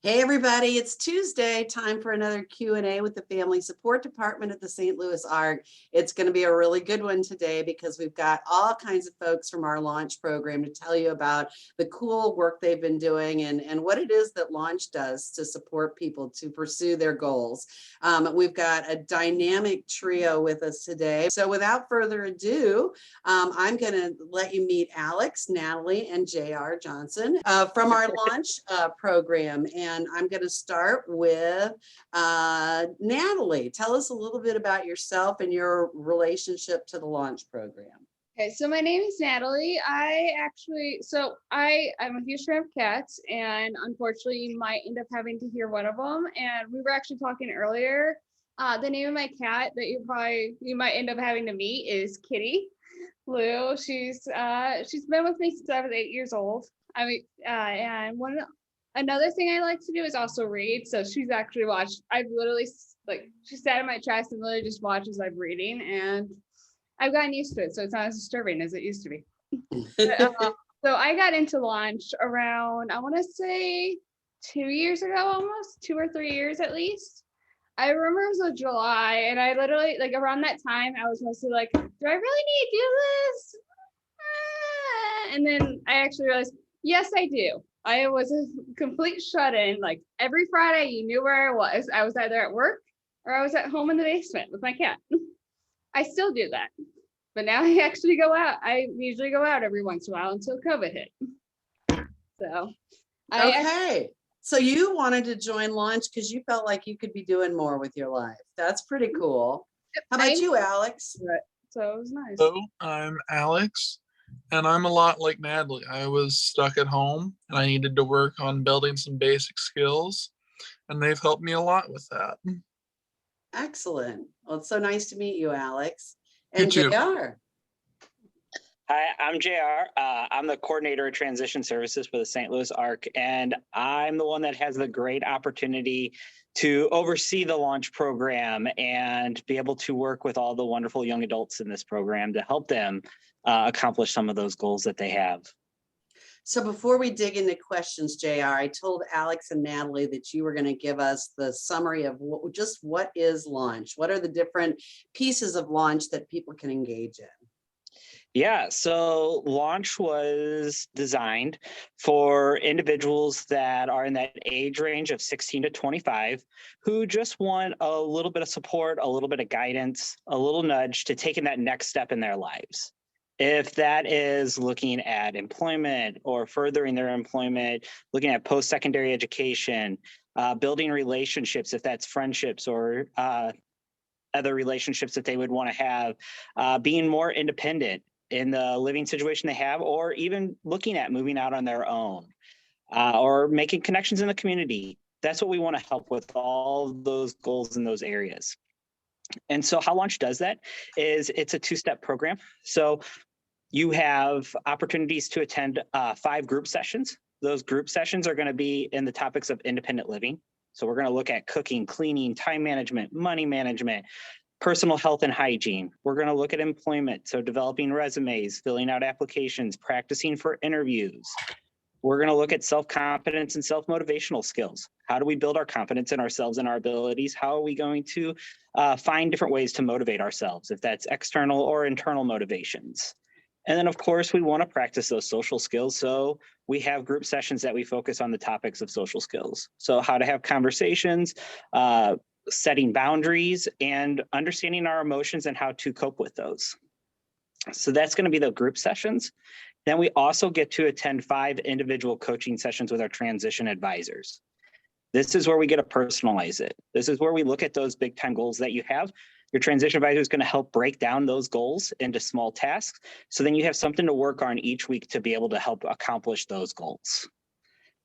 Hey everybody, it's Tuesday, time for another Q&A with the Family Support Department at the St. Louis ARC. It's going to be a really good one today because we've got all kinds of folks from our launch program to tell you about the cool work they've been doing and what it is that launch does to support people to pursue their goals. We've got a dynamic trio with us today. So without further ado, I'm going to let you meet Alex, Natalie, and J.R. Johnson from our launch program. And I'm going to start with Natalie. Tell us a little bit about yourself and your relationship to the launch program. Okay, so my name is Natalie. I'm a huge fan of cats, and unfortunately you might end up having to hear one of them. And we were actually talking earlier. The name of my cat that you might end up having to meet is Kitty Lou. She's been with me since I was 8 years old. Another thing I like to do is also read. So she's actually watched. She sat in my chest and literally just watched as I'm reading, and I've gotten used to it. So it's not as disturbing as it used to be. So I got into launch around, I want to say 2 years ago, almost 2 or 3 years at least. I remember it was July, and I literally, around that time, I was mostly like, do I really need to do this? And then I actually realized, yes, I do. I was a complete shut-in. Like every Friday, you knew where I was. I was either at work or I was at home in the basement with my cat. I still do that. But now I actually go out. I usually go out every once in a while until COVID hit. So, So you wanted to join Launch because you felt like you could be doing more with your life. That's pretty cool. How about you, Alex? So it was nice. Hello, I'm Alex, and I'm a lot like Natalie. I was stuck at home, and I needed to work on building some basic skills, and they've helped me a lot with that. Excellent. Well, it's so nice to meet you, Alex. You And too. JR. Hi, I'm JR. I'm the coordinator of transition services for the St. Louis ARC, and I'm the one that has the great opportunity to oversee the launch program and be able to work with all the wonderful young adults in this program to help them accomplish some of those goals that they have. So before we dig into questions, JR, I told Alex and Natalie that you were going to give us the summary of what is launch? What are the different pieces of launch that people can engage in? Yeah, so launch was designed for individuals that are in that age range of 16 to 25 who just want a little bit of support, a little bit of guidance, a little nudge to taking that next step in their lives. If that is looking at employment or furthering their employment, looking at post-secondary education, building relationships, if that's friendships or other relationships that they would want to have, being more independent in the living situation they have, or even looking at moving out on their own, or making connections in the community. That's what we want to help with, all those goals in those areas. And so how Launch does that is it's a two-step program. So you have opportunities to attend 5 group sessions. Those group sessions are going to be in the topics of independent living. So we're going to look at cooking, cleaning, time management, money management, personal health and hygiene. We're going to look at employment, so developing resumes, filling out applications, practicing for interviews. We're going to look at self-confidence and self-motivational skills. How do we build our confidence in ourselves and our abilities? How are we going to find different ways to motivate ourselves, if that's external or internal motivations? And then, of course, we want to practice those social skills. So we have group sessions that we focus on the topics of social skills. So how to have conversations, setting boundaries, and understanding our emotions and how to cope with those. So that's going to be the group sessions. Then we also get to attend 5 individual coaching sessions with our transition advisors. This is where we get to personalize it. This is where we look at those big time goals that you have. Your transition advisor is going to help break down those goals into small tasks. So then you have something to work on each week to be able to help accomplish those goals.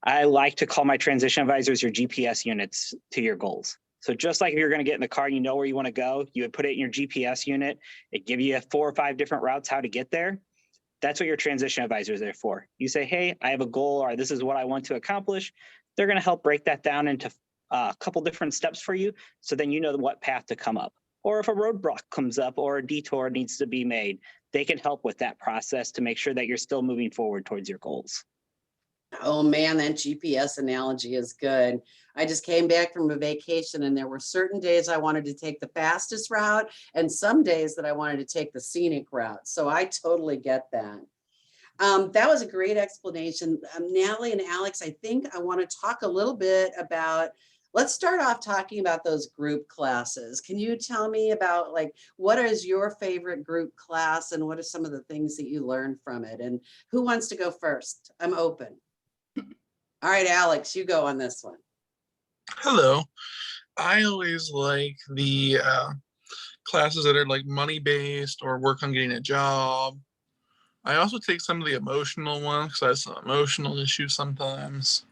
I like to call my transition advisors your GPS units to your goals. So just like if you're going to get in the car and you know where you want to go, you would put it in your GPS unit. It give you 4 or 5 different routes how to get there. That's what your transition advisor is there for. You say, hey, I have a goal, or this is what I want to accomplish. They're going to help break that down into a couple different steps for you. So then you know what path to come up. Or if a roadblock comes up or a detour needs to be made, they can help with that process to make sure that you're still moving forward towards your goals. Oh man, that GPS analogy is good. I just came back from a vacation and there were certain days I wanted to take the fastest route and some days that I wanted to take the scenic route. So I totally get that. That was a great explanation. Natalie and Alex, I think I want to talk a little bit about, let's start off talking about those group classes. Can you tell me about like, what is your favorite group class and what are some of the things that you learned from it? And who wants to go first? I'm open. All right, Alex, you go on this one. Hello. I always like the classes that are like money based or work on getting a job. I also take some of the emotional ones because I have some emotional issues sometimes.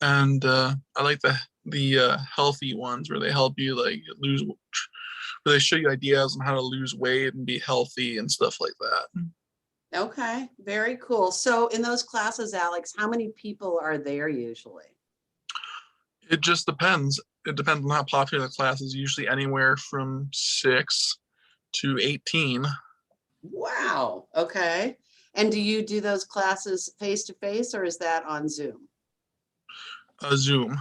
And I like the healthy ones where they help you like lose, where they show you ideas on how to lose weight and be healthy and stuff like that. Okay, very cool. So in those classes, Alex, how many people are there usually? It just depends. It depends on how popular the class is. Usually anywhere from 6 to 18. Wow, okay. And do you do those classes face to face or is that on Zoom? Zoom.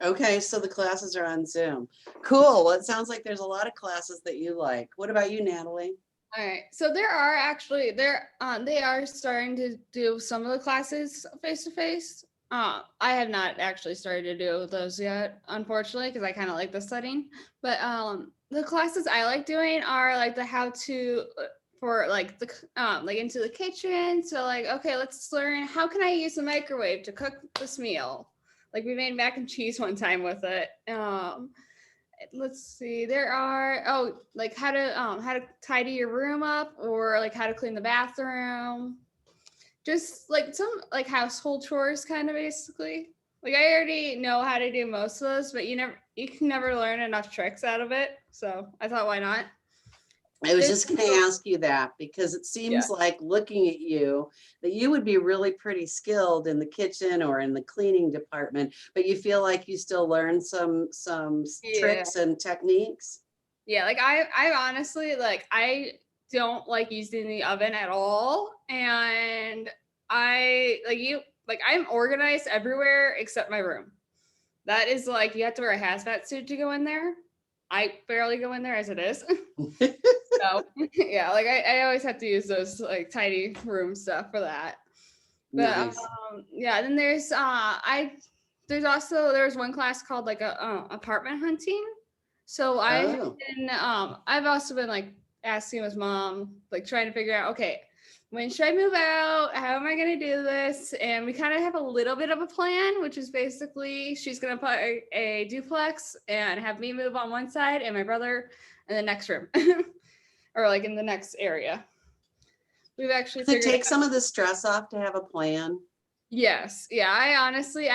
Okay, so the classes are on Zoom. Cool. Well, it sounds like there's a lot of classes that you like. What about you, Natalie? All right. So there are actually they are starting to do some of the classes face to face. I have not actually started to do those yet, unfortunately, because I kind of like the setting. But the classes I like doing are like the how to for like the like into the kitchen. So like, okay, let's learn how can I use the microwave to cook this meal. Like we made mac and cheese one time with it. Let's see, there are like how to tidy your room up or like how to clean the bathroom, just like some like household chores kind of basically. Like I already know how to do most of those, but you can never learn enough tricks out of it, so I thought why not. I was There's just going to ask you that because it seems like looking at you that you would be really pretty skilled in the kitchen or in the cleaning department, but you feel like you still learn some tricks and techniques. Yeah, like I honestly like I don't like using the oven at all, and I'm organized everywhere except my room. That is like you have to wear a hazmat suit to go in there. I barely go in there as it is. So yeah, like I always have to use those like tidy room stuff for that. But Nice. yeah, then there's there's one class called like a apartment hunting. So Oh. I've also been like asking his mom, like trying to figure out, okay, when should I move out? How am I gonna do this? And we kind of have a little bit of a plan, which is basically she's gonna put a duplex and have me move on one side and my brother in the next room. Or like in the next area. We've actually Does it figured take out- some of the stress off to have a plan? Yes. Yeah. I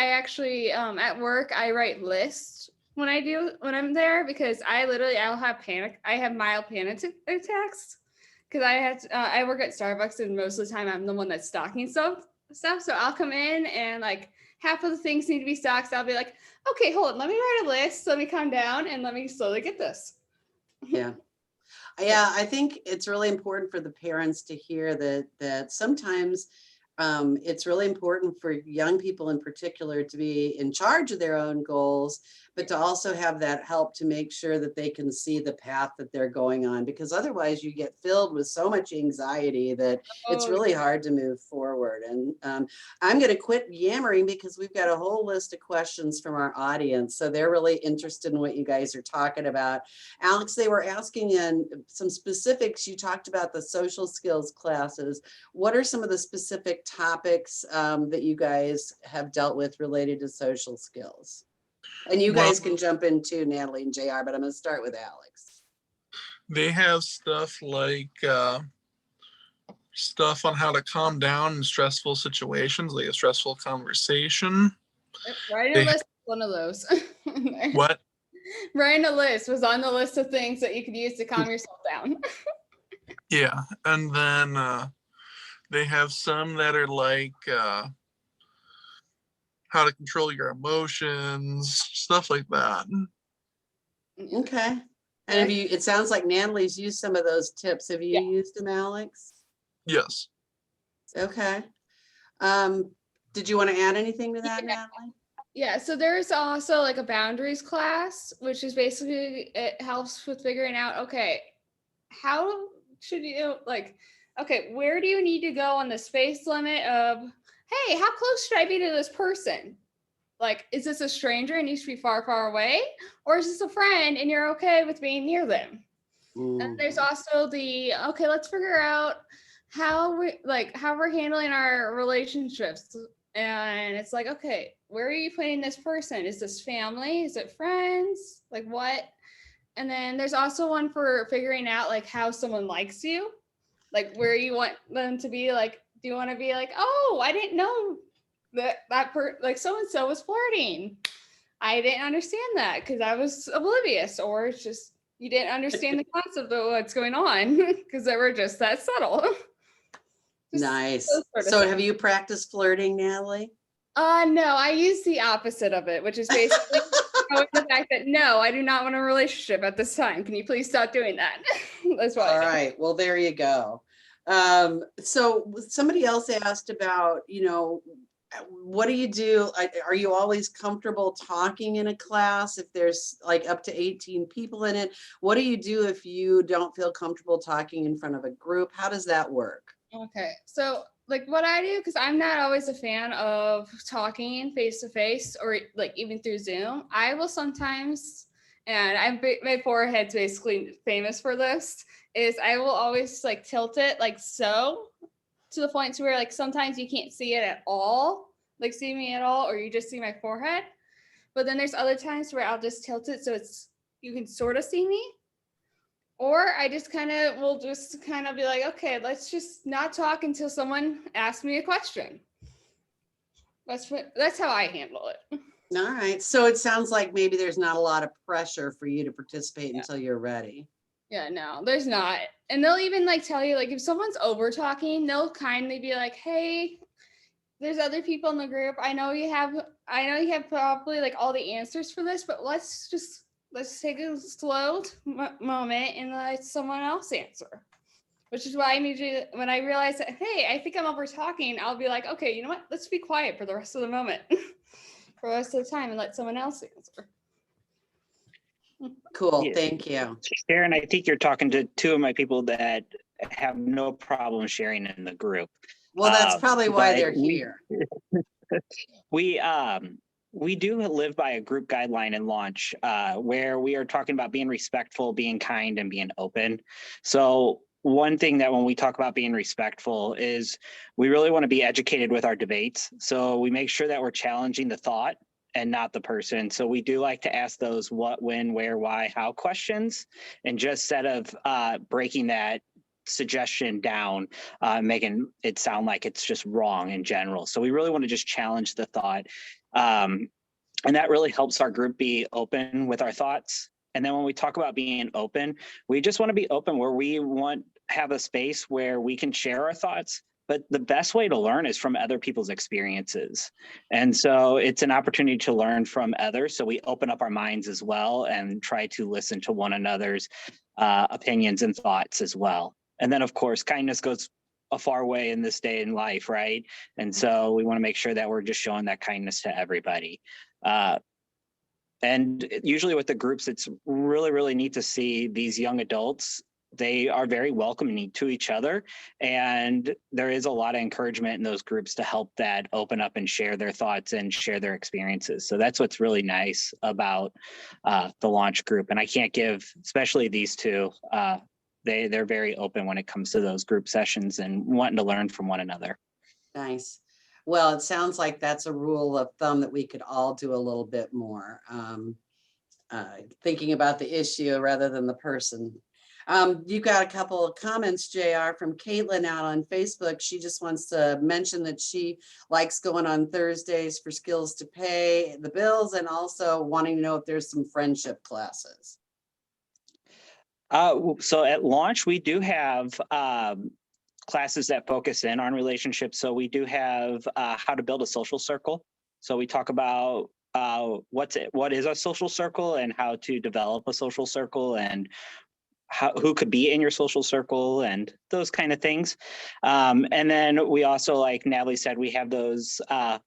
actually at work I write lists when I'm there because I'll have panic. I have mild panic attacks because I work at Starbucks and most of the time I'm the one that's stocking stuff. So I'll come in and like half of the things need to be stocked. So I'll be like, okay, hold on, let me write a list. Let me calm down and let me slowly get this. Yeah. Yeah, I think it's really important for the parents to hear that sometimes it's really important for young people in particular to be in charge of their own goals, but to also have that help to make sure that they can see the path that they're going on, because otherwise you get filled with so much anxiety that it's really hard to move forward. And I'm going to quit yammering because we've got a whole list of questions from our audience. So they're really interested in what you guys are talking about. Alex, they were asking in some specifics. You talked about the social skills classes. What are some of the specific topics that you guys have dealt with related to social skills? And you guys can jump in too, Natalie and JR, but I'm going to start with Alex. They have stuff like stuff on how to calm down in stressful situations, like a stressful conversation. Writing a list is one of those. What? Writing a list was on the list of things that you could use to calm yourself down. Yeah, and then they have some that are like how to control your emotions, stuff like that. Okay. And have you, it sounds like Natalie's used some of those tips. Have you Yeah. used them, Alex? Yes. Okay. Did you want to add anything to that, Yeah. Natalie? Yeah, so there's also like a boundaries class, which is basically it helps with figuring out, okay, how should you like, okay, where do you need to go on the space limit of, hey, how close should I be to this person? Like, is this a stranger and needs to be far, far away? Or is this a friend and you're okay with being near them? And there's also the, okay, let's figure out how we're handling our relationships. And it's like, okay, where are you putting this person? Is this family? Is it friends? Like what? And then there's also one for figuring out like how someone likes you, like where you want them to be. Like, do you want to be like, oh, I didn't know like so and so was flirting. I didn't understand that because I was oblivious, or it's just you didn't understand the concept of what's going on because they were just that subtle. Just Nice. those sort of So things. have you practiced flirting, Natalie? No, I use the opposite of it, which is basically knowing the fact that no, I do not want a relationship at this time. Can you please stop doing that? That's what All I do. right, well, there you go. So somebody else asked about, what do you do? Are you always comfortable talking in a class if there's like up to 18 people in it? What do you do if you don't feel comfortable talking in front of a group? How does that work? Okay, so like what I do, because I'm not always a fan of talking face to face or like even through Zoom. I will sometimes, and my forehead's basically famous for this, is I will always like tilt it like so to the point to where like sometimes you can't see it at all, like see me at all, or you just see my forehead. But then there's other times where I'll just tilt it so it's you can sort of see me. Or I just kind of will just kind of be like, okay, let's just not talk until someone asks me a question. That's how I handle it. All right, so it sounds like maybe there's not a lot of pressure for you to participate Yeah. until you're ready. Yeah, no, there's not. And they'll even like tell you, like if someone's over talking, they'll kindly be like, hey, there's other people in the group. I know you have probably like all the answers for this, but let's take a slow moment and let someone else answer. Which is why I usually, when I realize that, hey, I think I'm over talking, I'll be like, okay, you know what? Let's be quiet for the rest of the moment, for the rest of the time, and let someone else answer. Cool, Yeah. thank you. Sharon, I think you're talking to two of my people that have no problem sharing in the group. Well, that's probably why but they're here. We do live by a group guideline in launch where we are talking about being respectful, being kind, and being open. So one thing that when we talk about being respectful is we really want to be educated with our debates. So we make sure that we're challenging the thought and not the person. So we do like to ask those what, when, where, why, how questions, and just instead of breaking that suggestion down, making it sound like it's just wrong in general. So we really want to just challenge the thought. And that really helps our group be open with our thoughts. And then when we talk about being open, we just want to be open where we have a space where we can share our thoughts. But the best way to learn is from other people's experiences. And so it's an opportunity to learn from others. So we open up our minds as well and try to listen to one another's opinions and thoughts as well. And then, of course, kindness goes a far way in this day in life, right? And so we want to make sure that we're just showing that kindness to everybody. And usually with the groups, it's really, really neat to see these young adults. They are very welcoming to each other. And there is a lot of encouragement in those groups to help that open up and share their thoughts and share their experiences. So that's what's really nice about the launch group. And I can't give, especially these two, they're very open when it comes to those group sessions and wanting to learn from one another. Nice. Well, it sounds like that's a rule of thumb that we could all do a little bit more. Thinking about the issue rather than the person. You got a couple of comments, JR, from Caitlin out on Facebook. She just wants to mention that she likes going on Thursdays for Skills to Pay the Bills, and wanting to know if there's some friendship classes. So at launch, we do have classes that focus in on relationships. So we do have how to build a social circle. So we talk about what is a social circle and how to develop a social circle and who could be in your social circle and those kind of things. And then we also, like Natalie said, we have those, how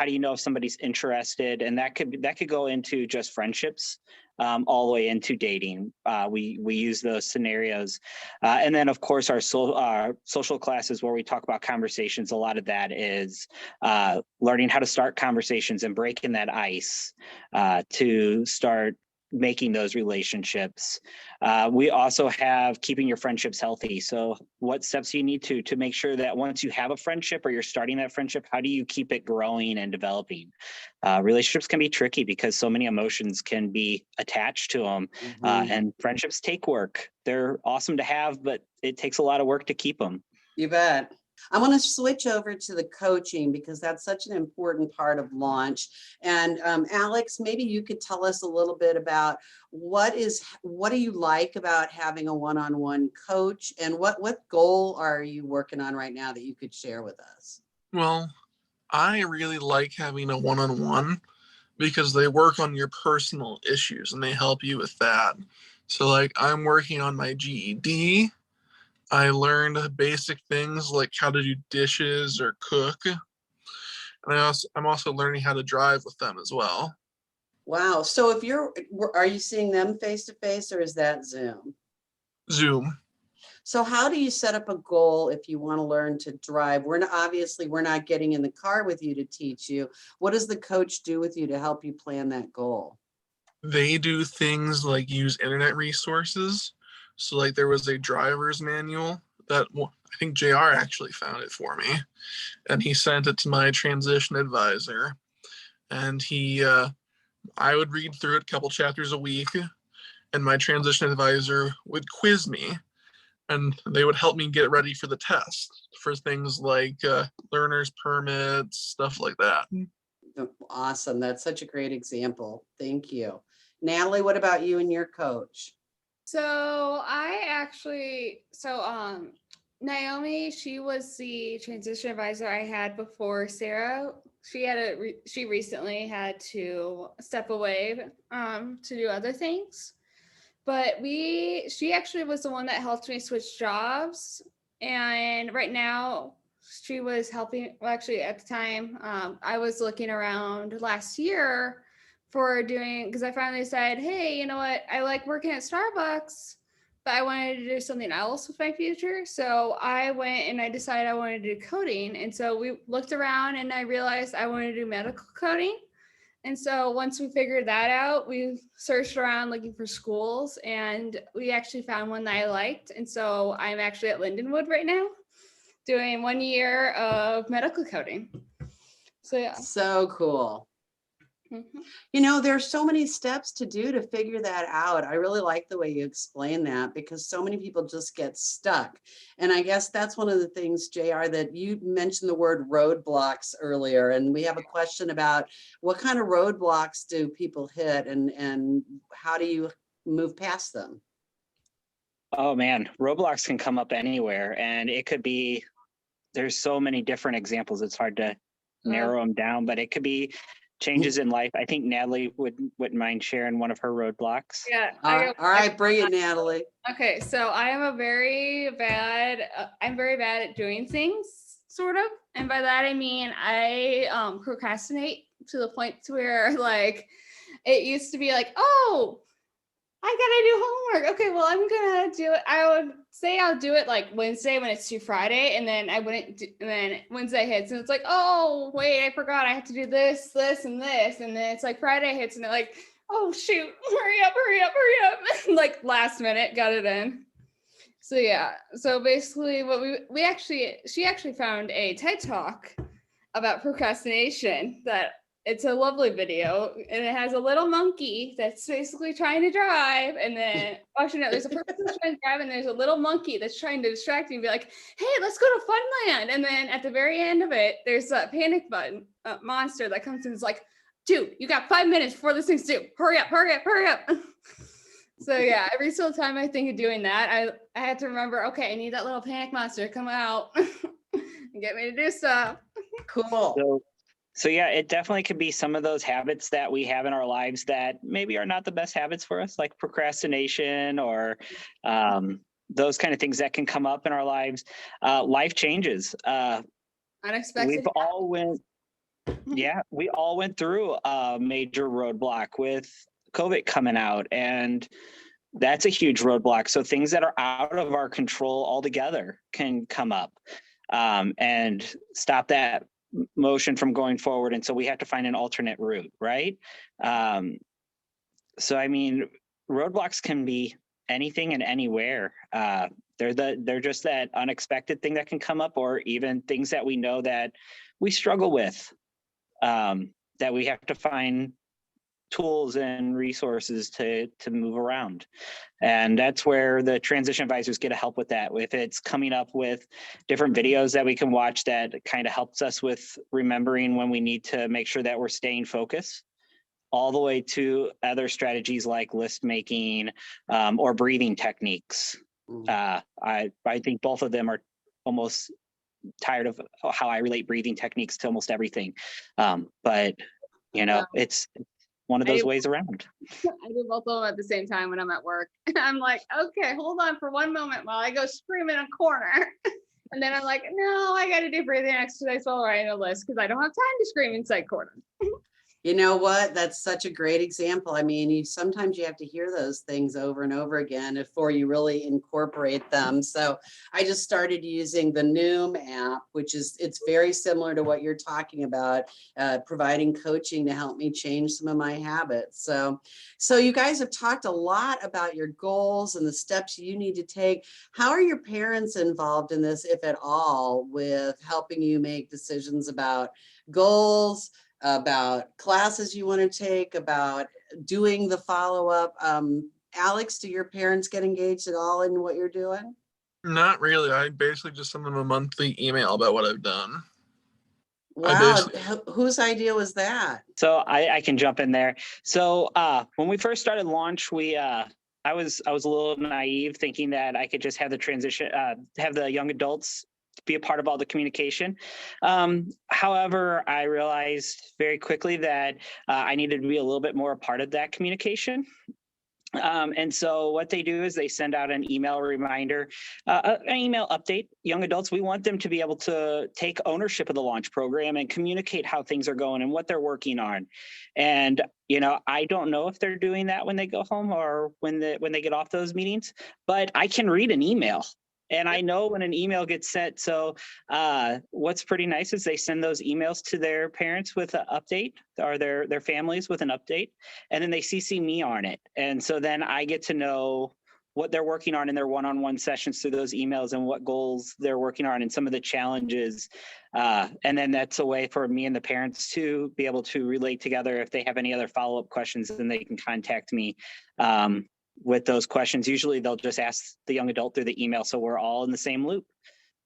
do you know if somebody's interested? And that could go into just friendships, all the way into dating. We use those scenarios. And then of course our social classes where we talk about conversations, a lot of that is learning how to start conversations and breaking that ice to start making those relationships. We also have keeping your friendships healthy. So what steps do you need to make sure that once you have a friendship or you're starting that friendship, how do you keep it growing and developing? Relationships can be tricky because so many emotions can be attached to them. And friendships take work. They're awesome to have, but it takes a lot of work to keep them. You bet. I want to switch over to the coaching because that's such an important part of launch. And Alex, maybe you could tell us a little bit about what do you like about having a one-on-one coach, and what goal are you working on right now that you could share with us? Well, I really like having a one-on-one because they work on your personal issues and they help you with that. So like I'm working on my GED. I learned basic things like how to do dishes or cook. And I'm also learning how to drive with them as well. Wow. So are you seeing them face to face, or is that Zoom? Zoom. So how do you set up a goal if you want to learn to drive? We're not getting in the car with you to teach you. What does the coach do with you to help you plan that goal? They do things like use internet resources. So like there was a driver's manual that I think JR actually found it for me, and he sent it to my transition advisor. And I would read through it a couple chapters a week, and my transition advisor would quiz me, and they would help me get ready for the test for things like learner's permits, stuff like that. Awesome. That's such a great example. Thank you. Natalie, what about you and your coach? So Naomi, she was the transition advisor I had before Sarah. She recently had to step away to do other things. But she actually was the one that helped me switch jobs. And right now she was helping, well, actually at the time, I was looking around last year because I finally decided, hey, you know what? I like working at Starbucks, but I wanted to do something else with my future. So I went and I decided I wanted to do coding. And so we looked around and I realized I wanted to do medical coding. And so once we figured that out, we searched around looking for schools, and we actually found one that I liked. And so I'm actually at Lindenwood right now doing 1 year of medical coding. So yeah. So cool. Mhm. You know, there's so many steps to do to figure that out. I really like the way you explain that, because so many people just get stuck. And I guess that's one of the things, JR, that you mentioned the word roadblocks earlier. And we have a question about what kind of roadblocks do people hit, and how do you move past them? Oh man, roadblocks can come up anywhere, and it could be, there's so many different examples. It's hard to narrow them down, but it could be changes in life. I think Natalie wouldn't mind sharing one of her roadblocks. Yeah. All right, bring it, Natalie. Okay, so I am I'm very bad at doing things, sort of. And by that, I mean, I procrastinate to the point to where, like, it used to be like, oh, I gotta do homework. Okay, well, I'm gonna do it. I would say I'll do it like Wednesday when it's due Friday, and then I wouldn't and then Wednesday hits and it's like, oh wait, I forgot I have to do this, this, and this. And then it's like Friday hits and it's like, oh shoot, hurry up. Like last minute, got it in. So yeah. So basically what she actually found a TED Talk about procrastination that it's a lovely video, and it has a little monkey that's basically trying to drive. And then, actually, no, there's a person that's trying to drive, and there's a little monkey that's trying to distract you and be like, hey, let's go to Funland. And then at the very end of it, there's a panic button monster that comes in and is like, dude, you got 5 minutes before this thing's due. Hurry up. So yeah, every single time I think of doing that, I have to remember, okay, I need that little panic monster to come out and get me to do stuff. Cool. So So yeah, it definitely could be some of those habits that we have in our lives that maybe are not the best habits for us, like procrastination or those kind of things that can come up in our lives. Life changes. Unexpected. We've all went, yeah, we all went through a major roadblock with COVID coming out, and that's a huge roadblock. So things that are out of our control altogether can come up and stop that motion from going forward. And so we have to find an alternate route, right? So I mean, roadblocks can be anything and anywhere. They're just that unexpected thing that can come up, or even things that we know that we struggle with, that we have to find tools and resources to move around. And that's where the transition advisors get to help with that. If it's coming up with different videos that we can watch that kind of helps us with remembering when we need to make sure that we're staying focused, all the way to other strategies like list making or breathing techniques. I think both of them are almost tired of how I relate breathing techniques to almost everything. But you know, it's one of those ways around. I do both of them at the same time when I'm at work. I'm like, okay, hold on for one moment while I go scream in a corner. And then I'm like, no, I got to do breathing exercise while writing a list because I don't have time to scream inside corners. You know what? That's such a great example. I mean, sometimes you have to hear those things over and over again before you really incorporate them. So I just started using the Noom app, it's very similar to what you're talking about, providing coaching to help me change some of my habits. So you guys have talked a lot about your goals and the steps you need to take. How are your parents involved in this, if at all, with helping you make decisions about goals, about classes you want to take, about doing the follow-up? Alex, do your parents get engaged at all in what you're doing? Not really. I basically just send them a monthly email about what I've done. Wow, whose idea was that? So I can jump in there. So when we first started Launch, I was a little naive, thinking that I could just have the transition, have the young adults be a part of all the communication. However, I realized very quickly that I needed to be a little bit more a part of that communication. And so what they do is they send out an email reminder, an email update. Young adults, we want them to be able to take ownership of the Launch program and communicate how things are going and what they're working on. And, you know, I don't know if they're doing that when they go home or when they get off those meetings, but I can read an email. And I know when an email gets sent. So what's pretty nice is they send those emails to their parents with an update, or their families with an update, and then they CC me on it. And so then I get to know what they're working on in their one-on-one sessions through those emails, and what goals they're working on and some of the challenges. And then that's a way for me and the parents to be able to relate together. If they have any other follow-up questions, then they can contact me with those questions. Usually they'll just ask the young adult through the email, so we're all in the same loop.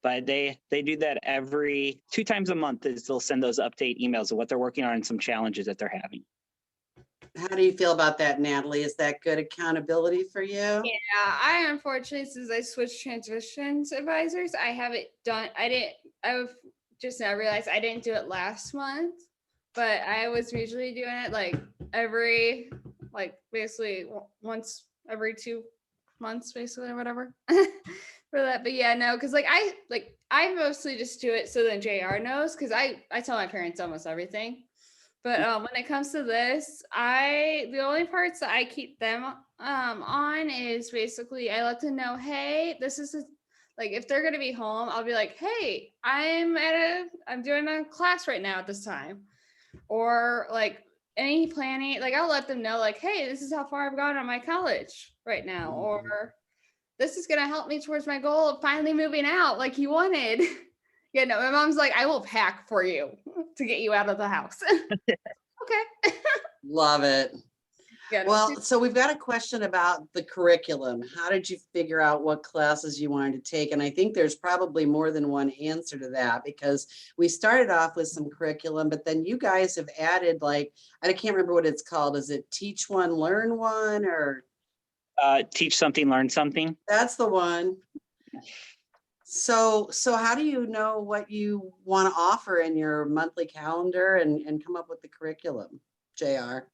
But they do that every 2 times a month, is they'll send those update emails of what they're working on and some challenges that they're having. How do you feel about that, Natalie? Is that good accountability for you? Yeah, I unfortunately, since I switched transitions advisors, I've just now realized I didn't do it last month, but I was usually doing it basically once every 2 months, basically, or whatever for that. But yeah, no, because I mostly just do it so then JR knows, because I tell my parents almost everything. But when it comes to this, the only parts that I keep them on is basically I let them know, hey, this is if they're gonna be home, I'll be like, hey, I'm doing a class right now at this time, or any planning, I'll let them know, hey, this is how far I've gone on my college right now, or this is going to help me towards my goal of finally moving out like you wanted. Yeah, no, my mom's like, I will pack for you to get you out of the house. Okay. Love it. Yeah, Well, so we've got a question about the curriculum. How did you figure out what classes you wanted to take? And I think there's probably more than one answer to that, because we started off with some curriculum, but then you guys have added, I can't remember what it's called. Is it Teach One, Learn One, or? Teach Something, Learn Something. That's the one. So how do you know what you want to offer in your monthly calendar and come up with the curriculum, JR?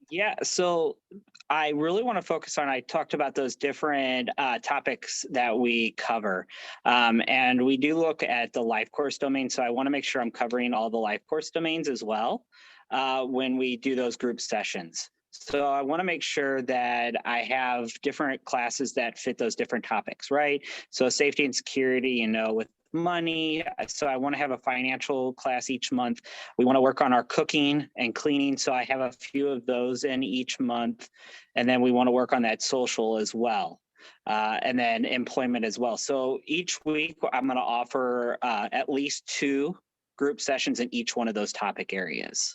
Yeah, so I really want to focus on, I talked about those different topics that we cover. And we do look at the life course domain. So I want to make sure I'm covering all the life course domains as well when we do those group sessions. So I want to make sure that I have different classes that fit those different topics, right? So safety and security, with money. So I want to have a financial class each month. We want to work on our cooking and cleaning. So I have a few of those in each month. And then we want to work on that social as well. And then employment as well. So each week I'm going to offer at least 2 group sessions in each one of those topic areas.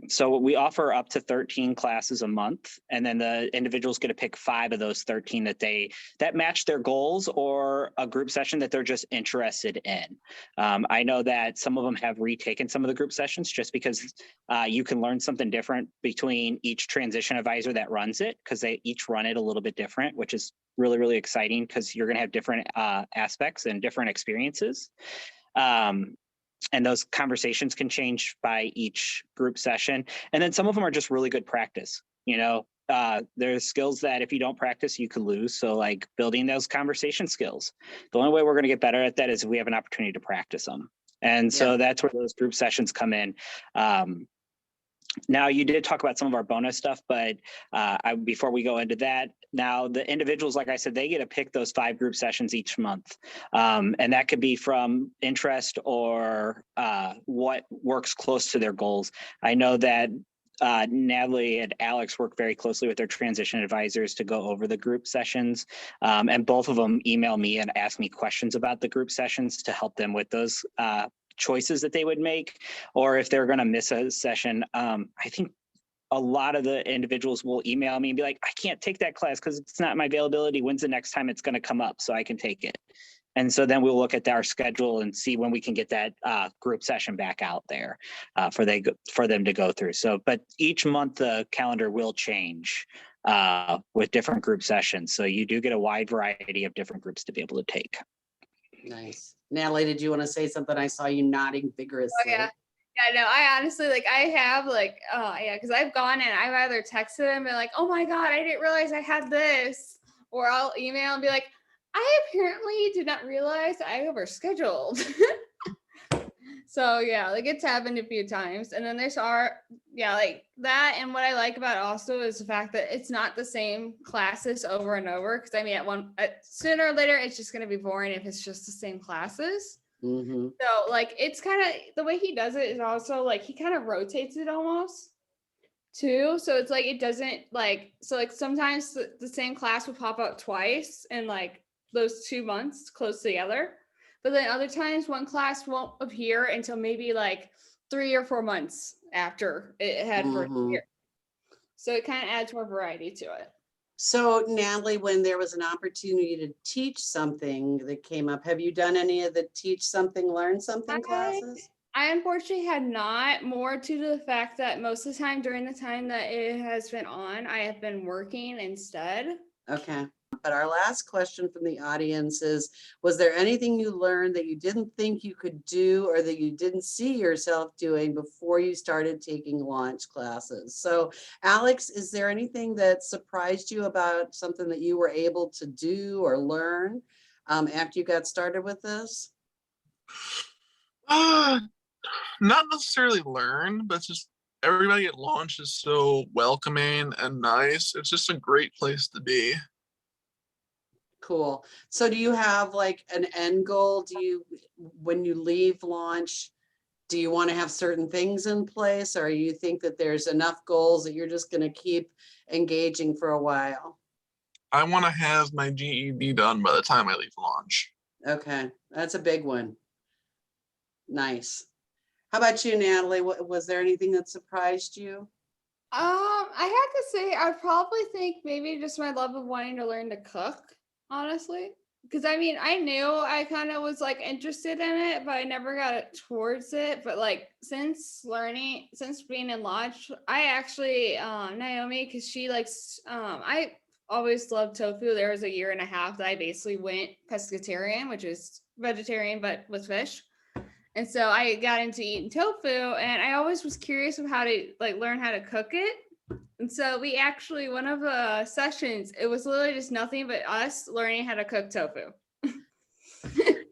So we offer up to 13 classes a month, and then the individuals get to pick 5 of those 13 that match their goals or a group session that they're just interested in. I know that some of them have retaken some of the group sessions just because you can learn something different between each transition advisor that runs it, because they each run it a little bit different, which is really, really exciting because you're going to have different aspects and different experiences. And those conversations can change by each group session. And then some of them are just really good practice. There's skills that if you don't practice, you could lose. So like building those conversation skills. The only way we're going to get better at that is if we have an opportunity to practice them. And so that's where those group sessions come in. Now, you did talk about some of our bonus stuff, but before we go into that, now the individuals, like I said, they get to pick those 5 group sessions each month. And that could be from interest or what works close to their goals. I know that Natalie and Alex work very closely with their transition advisors to go over the group sessions. And both of them email me and ask me questions about the group sessions to help them with those choices that they would make, or if they're going to miss a session. I think a lot of the individuals will email me and be like, I can't take that class because it's not my availability. When's the next time it's going to come up so I can take it? And so then we'll look at our schedule and see when we can get that group session back out there for them to go through. So, but each month the calendar will change with different group sessions. So you do get a wide variety of different groups to be able to take. Nice. Natalie, did you want to say something? I saw you nodding vigorously. Oh, yeah. Yeah, no, I honestly, I have because I've gone and I've either texted them and been like, oh my God, I didn't realize I had this. Or I'll email and be like, I apparently did not realize I overscheduled. So yeah, it's happened a few times. And then there's that. And what I like about it also is the fact that it's not the same classes over and over. Cause I mean, sooner or later, it's just going to be boring if it's just the same classes. Mm-hmm. So it's kind of, the way he does it is also he kind of rotates it almost too. So it's it doesn't sometimes the same class will pop up twice in those 2 months close together. But then other times one class won't appear until maybe 3 or 4 months after it had first appeared. So it kind of adds more variety to it. So Natalie, when there was an opportunity to teach something that came up, have you done any of the teach something, learn something classes? I unfortunately had not, more to the fact that most of the time during the time that it has been on, I have been working instead. Okay. But our last question from the audience is, was there anything you learned that you didn't think you could do or that you didn't see yourself doing before you started taking launch classes? So Alex, is there anything that surprised you about something that you were able to do or learn after you got started with this? Not necessarily learn, but just everybody at launch is so welcoming and nice. It's just a great place to be. Cool. So do you have an end goal? When you leave launch, do you want to have certain things in place, or you think that there's enough goals that you're just going to keep engaging for a while? I want to have my GED done by the time I leave launch. Okay, that's a big one. Nice. How about you, Natalie? Was there anything that surprised you? I have to say, I'd probably think maybe just my love of wanting to learn to cook, honestly. Because I mean, I knew I kind of was interested in it, but I never got it towards it. But since being in launch, I actually, Naomi, because she likes, I always loved tofu. There was a year and a half that I basically went pescatarian, which is vegetarian but with fish. And so I got into eating tofu, and I always was curious of how to like learn how to cook it. And so we actually, one of the sessions, it was literally just nothing but us learning how to cook tofu.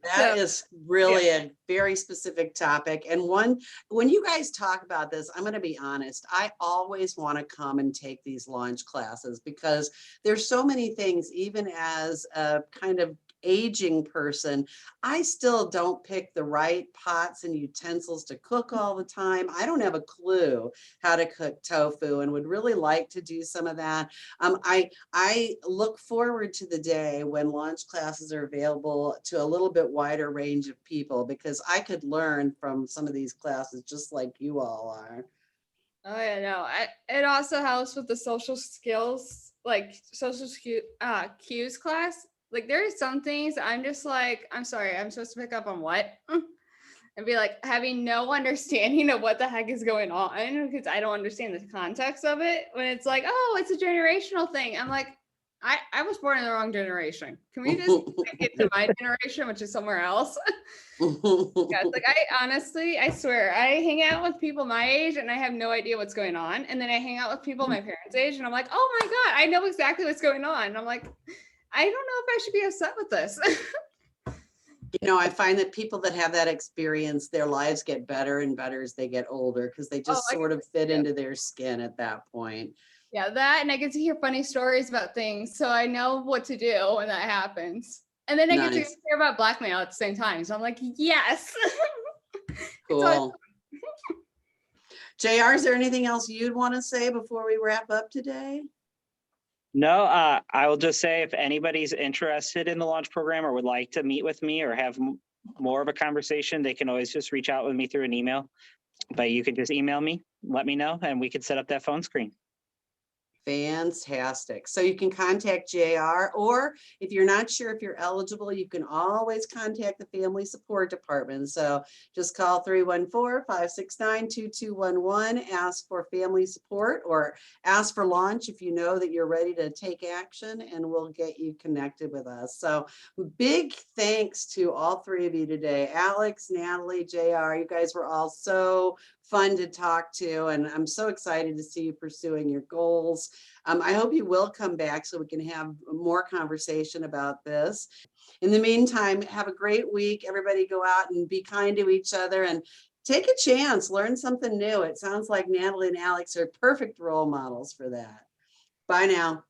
That So- is really a very specific topic. And when you guys talk about this, I'm going to be honest, I always want to come and take these launch classes because there's so many things, even as a kind of aging person, I still don't pick the right pots and utensils to cook all the time. I don't have a clue how to cook tofu and would really like to do some of that. I look forward to the day when launch classes are available to a little bit wider range of people because I could learn from some of these classes just like you all are. Oh yeah, no. It also helps with the social skills, like cues class. Like there are some things I'm just like, I'm sorry, I'm supposed to pick up on what? And be like having no understanding of what the heck is going on because I don't understand the context of it. When it's like, oh, it's a generational thing. I'm like, I was born in the wrong generation. Can we just get to my generation, which is somewhere else? Yeah, it's like I honestly, I swear, I hang out with people my age and I have no idea what's going on. And then I hang out with people my parents' age and I'm like, oh my God, I know exactly what's going on. And I'm like, I don't know if I should be upset with this. You know, I find that people that have that experience, their lives get better and better as they get older because they just I sort of fit into their skin at that point. Yeah, that and I get to hear funny stories about things, so I know what to do when that happens. And then I get to Nice. hear about blackmail at the same time. So I'm like, yes. Cool. JR, is there anything else you'd want to say before we wrap up today? No, I will just say if anybody's interested in the launch program or would like to meet with me or have more of a conversation, they can always just reach out with me through an email. But you can just email me, let me know, and we could set up that phone screen. Fantastic. So you can contact JR, or if you're not sure if you're eligible, you can always contact the Family Support Department. So just call 314-569-2211, ask for family support or ask for launch if you know that you're ready to take action, and we'll get you connected with us. So big thanks to all three of you today. Alex, Natalie, JR, you guys were all so fun to talk to, and I'm so excited to see you pursuing your goals. I hope you will come back so we can have more conversation about this. In the meantime, have a great week. Everybody go out and be kind to each other and take a chance, learn something new. It sounds like Natalie and Alex are perfect role models for that. Bye now.